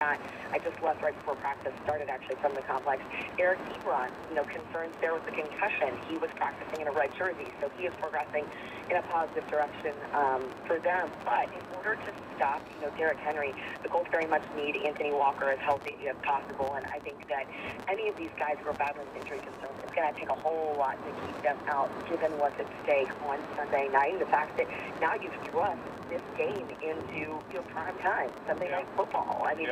that. I just left right before practice started, actually, from the complex. Eric Ebron, concerns there with the concussion. He was practicing in a red jersey, so he is progressing in a positive direction for them. But in order to stop, Derrick Henry, the Colts very much need Anthony Walker as healthy as possible, and I think that any of these guys who are battling injury concerns, it's going to take a whole lot to keep them out, given what's at stake on Sunday night, and the fact that now you've thrust this game into prime time, Sunday night football. I mean,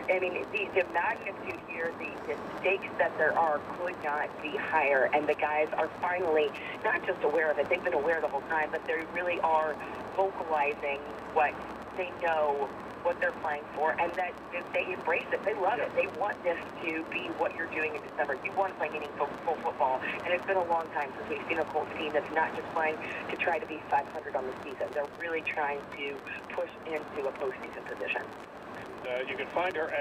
the magnitude here, the stakes that there are could not be higher, and the guys are finally not just aware of it, they've been aware the whole time, but they really are vocalizing what they know, what they're playing for, and that they embrace it. They love it. They want this to be what you're doing in December. You want to play meaningful football, and it's been a long time since we've seen a Colts team that's not just playing to try to be 500 on the season. They're really trying to push into a postseason position. You can find her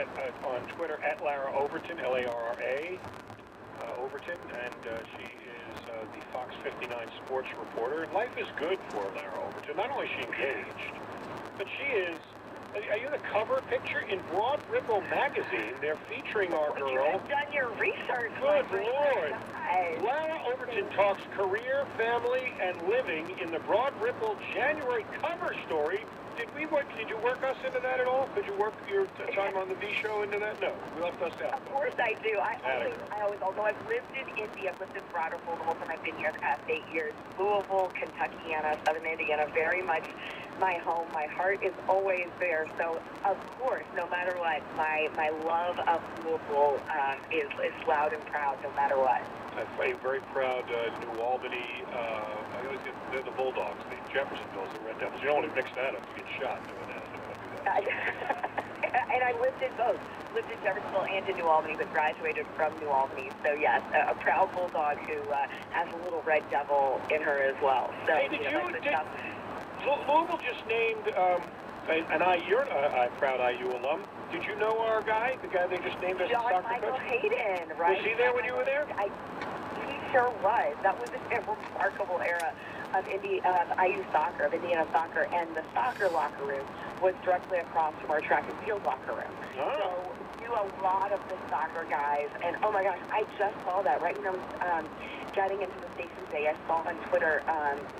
on Twitter at Lara Overton, L-A-R-R-A, Overton, and she is the Fox 59 sports reporter. And life is good for Lara Overton. Not only is she engaged, but she is. Are you the cover picture in Broad Ripple magazine? They're featuring our girl. You have done your research. Good Lord. Lara Overton talks career, family, and living in the Broad Ripple January cover story. Did you work us into that at all? Could you work your time on the B show into that? No, we left us out. Of course I do. I always, although I've lived in Indy, I've lived in Broad Ripple the whole time I've been here the past 8 years. Louisville, Kentuckiana, Southern Indiana, very much my home. My heart is always there. So, of course, no matter what, my love of Louisville is loud and proud no matter what. I'm very proud New Albany. They're the Bulldogs, the Jeffersonvilles, the Red Devils. You don't want to mix that up. You get shot doing that. You don't want to do that. And I lived in both. Lived in Jeffersonville and in New Albany, but graduated from New Albany. So, yes, a proud Bulldog who has a little Red Devil in her as well. So, hey, Louisville just named you're a proud IU alum. Did you know our guy, the guy they just named as John soccer Michael coach? Hayden, right? Was he there when you were there? He sure was. That was a remarkable era of IU soccer, of Indiana soccer, and the soccer locker room was directly across from our track and field locker room. Oh. So knew a lot of the soccer guys, and oh my gosh, I just saw that right when I was getting into the station today. I saw on Twitter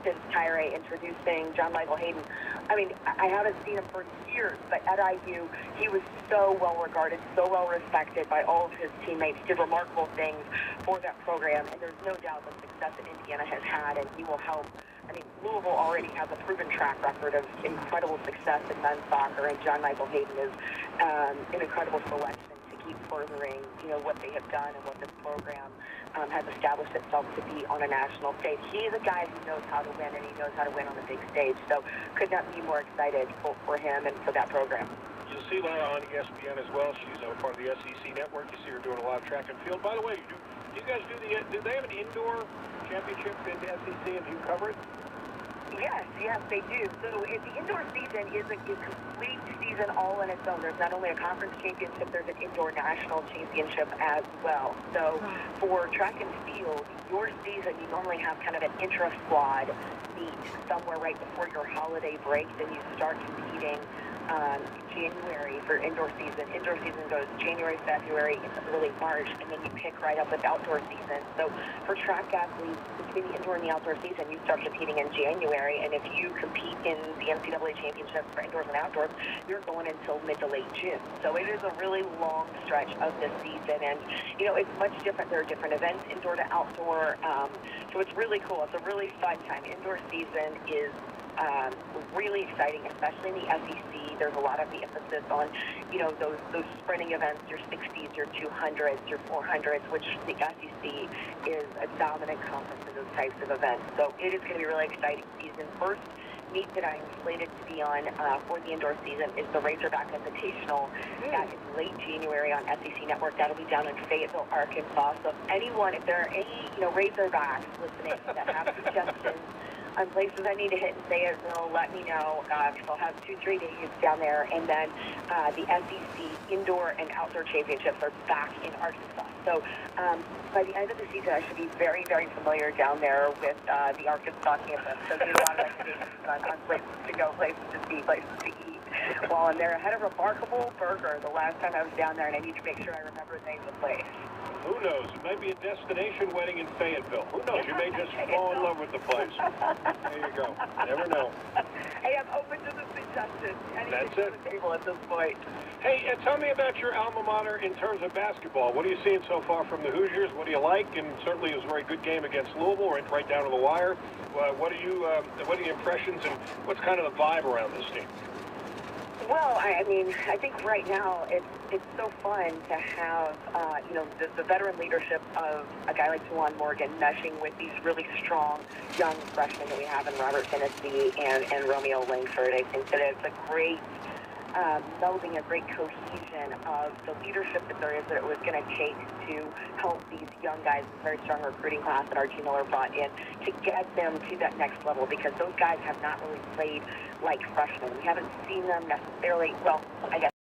Vince Tyre introducing John Michael Hayden. I mean, I haven't seen him for years, but at IU, he was so well regarded, so well respected by all of his teammates, did remarkable things for that program, and there's no doubt the success that Indiana has had, and he will help. I mean, Louisville already has a proven track record of incredible success in men's soccer, and John Michael Hayden is an incredible selection to keep furthering, what they have done and what this program has established itself to be on a national stage. He is a guy who knows how to win, and he knows how to win on the big stage. So could not be more excited for him and for that program. You'll see Lara on ESPN as well. She's part of the SEC network. You see her doing a lot of track and field. By the way, do you guys do they have an indoor championship in the SEC, and do you cover it? Yes, they do. So the indoor season is a complete season all on its own. There's not only a conference championship, there's an indoor national championship as well. So for track and field, your season, you normally have kind of an intra-squad meet somewhere right before your holiday break. Then you start competing January for indoor season. Indoor season goes January, February, into early March, and then you pick right up with outdoor season. So for track athletes, between the indoor and the outdoor season, you start competing in January, and if you compete in the NCAA championships for indoors and outdoors, you're going until mid to late June. So it is a really long stretch of this season, and it's much different. There are different events, indoor to outdoor, so it's really cool. It's a really fun time. Indoor season is really exciting, especially in the SEC. There's a lot of the emphasis on, those sprinting events, your 60s, your 200s, your 400s, which the SEC is a dominant conference in those types of events. So it is going to be a really exciting season. First meet that I'm slated to be on for the indoor season is the Razorback Invitational. That is late January on SEC Network. That'll be down in Fayetteville, Arkansas. So if there are any, Razorbacks listening that have suggestions on places I need to hit in Fayetteville, let me know, because I'll have 2-3 days down there. And then the SEC Indoor and Outdoor Championships are back in Arkansas. So by the end of the season, I should be very, very familiar down there with the Arkansas campus. So there's a lot of activities on places to go, places to see, places to eat. Well, and they're ahead of Remarkable Burger the last time I was down there, and I need to make sure I remember the name of the place. Who knows? It might be a destination wedding in Fayetteville. Who knows? You may just fall in love with the place. There you go. Never know. Hey, I'm open to the suggestions. That's Anything it. on the table at this point. Hey, tell me about your alma mater in terms of basketball. What are you seeing so far from the Hoosiers? What do you like? And certainly it was a very good game against Louisville, right down to the wire. What are your impressions, and what's kind of the vibe around this team? Well, I mean, I think right now it's so fun to have, the veteran leadership of a guy like Juwan Morgan meshing with these really strong young freshmen that we have in Robert Tennessee and Romeo Langford. I think that it's a great melding, a great cohesion of the leadership that there is that it was going to take to help these young guys, this very strong recruiting class that Archie Miller brought in, to get them to that next level, because those guys have not really played like freshmen. We haven't seen them necessarily, well, I guess